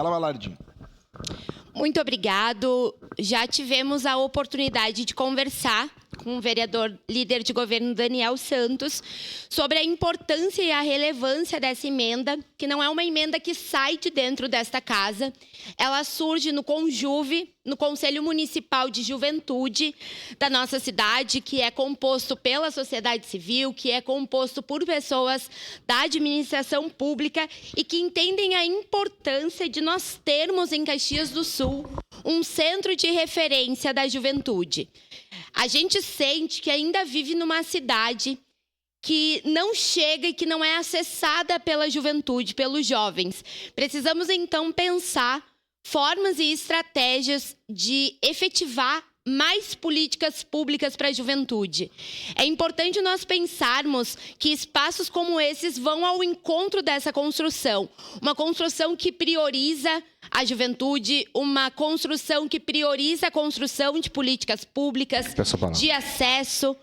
Fala, Valardim. Muito obrigado. Já tivemos a oportunidade de conversar com o vereador líder de governo Daniel Santos sobre a importância e a relevância dessa emenda, que não é uma emenda que sai de dentro desta casa. Ela surge no Conjuve, no Conselho Municipal de Juventude da nossa cidade, que é composto pela sociedade civil, que é composto por pessoas da administração pública e que entendem a importância de nós termos em Caxias do Sul um centro de referência da juventude. A gente sente que ainda vive numa cidade que não chega e que não é acessada pela juventude, pelos jovens. Precisamos, então, pensar formas e estratégias de efetivar mais políticas públicas para a juventude. É importante nós pensarmos que espaços como esses vão ao encontro dessa construção. Uma construção que prioriza a juventude, uma construção que prioriza a construção de políticas públicas, de acesso.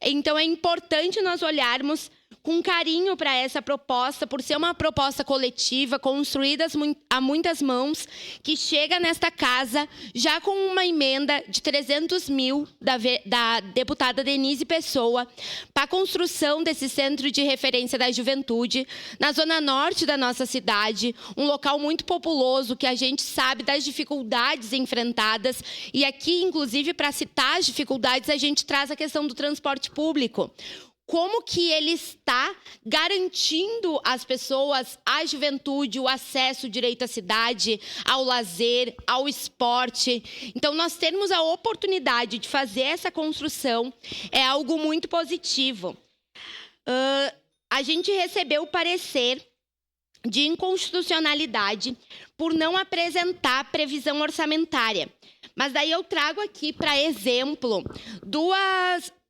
Então, é importante nós olharmos com carinho para essa proposta, por ser uma proposta coletiva, construída a muitas mãos, que chega nesta casa já com uma emenda de 300 mil da deputada Denise Pessoa para a construção desse centro de referência da juventude na zona norte da nossa cidade, um local muito populoso que a gente sabe das dificuldades enfrentadas. E aqui, inclusive, para citar as dificuldades, a gente traz a questão do transporte público. Como que ele está garantindo às pessoas, à juventude, o acesso, o direito à cidade, ao lazer, ao esporte. Então, nós termos a oportunidade de fazer essa construção é algo muito positivo. A gente recebeu o parecer de inconstitucionalidade por não apresentar previsão orçamentária. Mas daí eu trago aqui, para exemplo,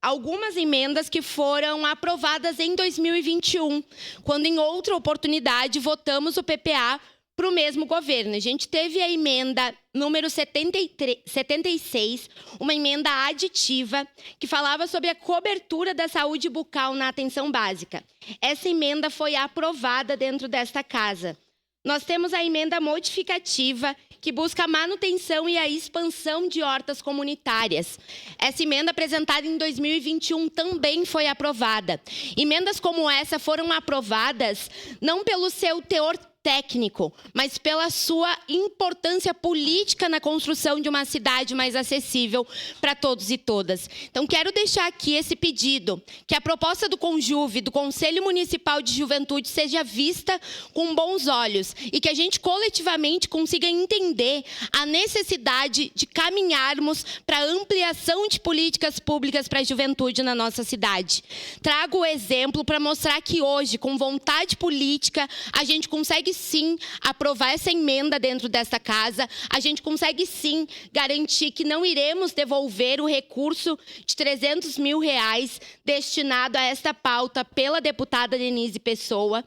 algumas emendas que foram aprovadas em 2021, quando em outra oportunidade votamos o PPA para o mesmo governo. A gente teve a emenda número 76, uma emenda aditiva, que falava sobre a cobertura da saúde bucal na atenção básica. Essa emenda foi aprovada dentro desta casa. Nós temos a emenda modificativa, que busca a manutenção e a expansão de hortas comunitárias. Essa emenda apresentada em 2021 também foi aprovada. Emendas como essa foram aprovadas não pelo seu teor técnico, mas pela sua importância política na construção de uma cidade mais acessível para todos e todas. Então, quero deixar aqui esse pedido, que a proposta do Conjuve, do Conselho Municipal de Juventude, seja vista com bons olhos e que a gente coletivamente consiga entender a necessidade de caminharmos para a ampliação de políticas públicas para a juventude na nossa cidade. Trago o exemplo para mostrar que hoje, com vontade política, a gente consegue sim aprovar essa emenda dentro desta casa, a gente consegue sim garantir que não iremos devolver o recurso de 300 mil reais destinado a esta pauta pela deputada Denise Pessoa.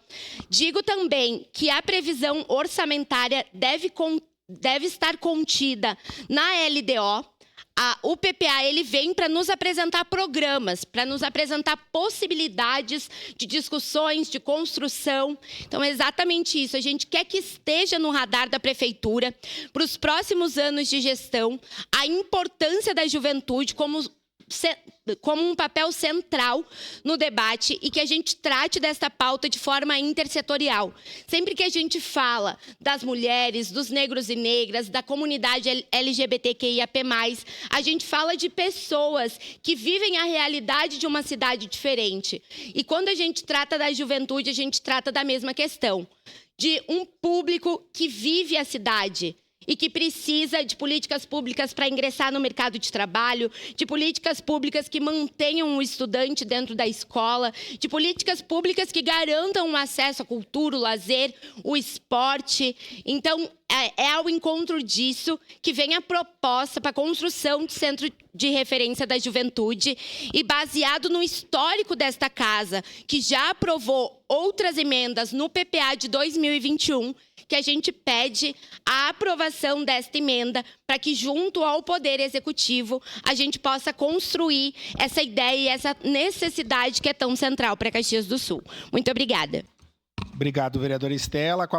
Digo também que a previsão orçamentária deve estar contida na LDO. O PPA ele vem para nos apresentar programas, para nos apresentar possibilidades de discussões, de construção. Então, é exatamente isso. A gente quer que esteja no radar da prefeitura, para os próximos anos de gestão, a importância da juventude como um papel central no debate e que a gente trate desta pauta de forma intersetorial. Sempre que a gente fala das mulheres, dos negros e negras, da comunidade LGBTQIAP+, a gente fala de pessoas que vivem a realidade de uma cidade diferente. E quando a gente trata da juventude, a gente trata da mesma questão, de um público que vive a cidade e que precisa de políticas públicas para ingressar no mercado de trabalho, de políticas públicas que mantenham o estudante dentro da escola, de políticas públicas que garantam o acesso à cultura, o lazer, o esporte. Então, é ao encontro disso que vem a proposta para a construção de centro de referência da juventude e baseado no histórico desta casa, que já aprovou outras emendas no PPA de 2021, que a gente pede a aprovação desta emenda para que, junto ao Poder Executivo, a gente possa construir essa ideia e essa necessidade que é tão central para Caxias do Sul. Muito obrigada. Obrigado, vereadora Estela.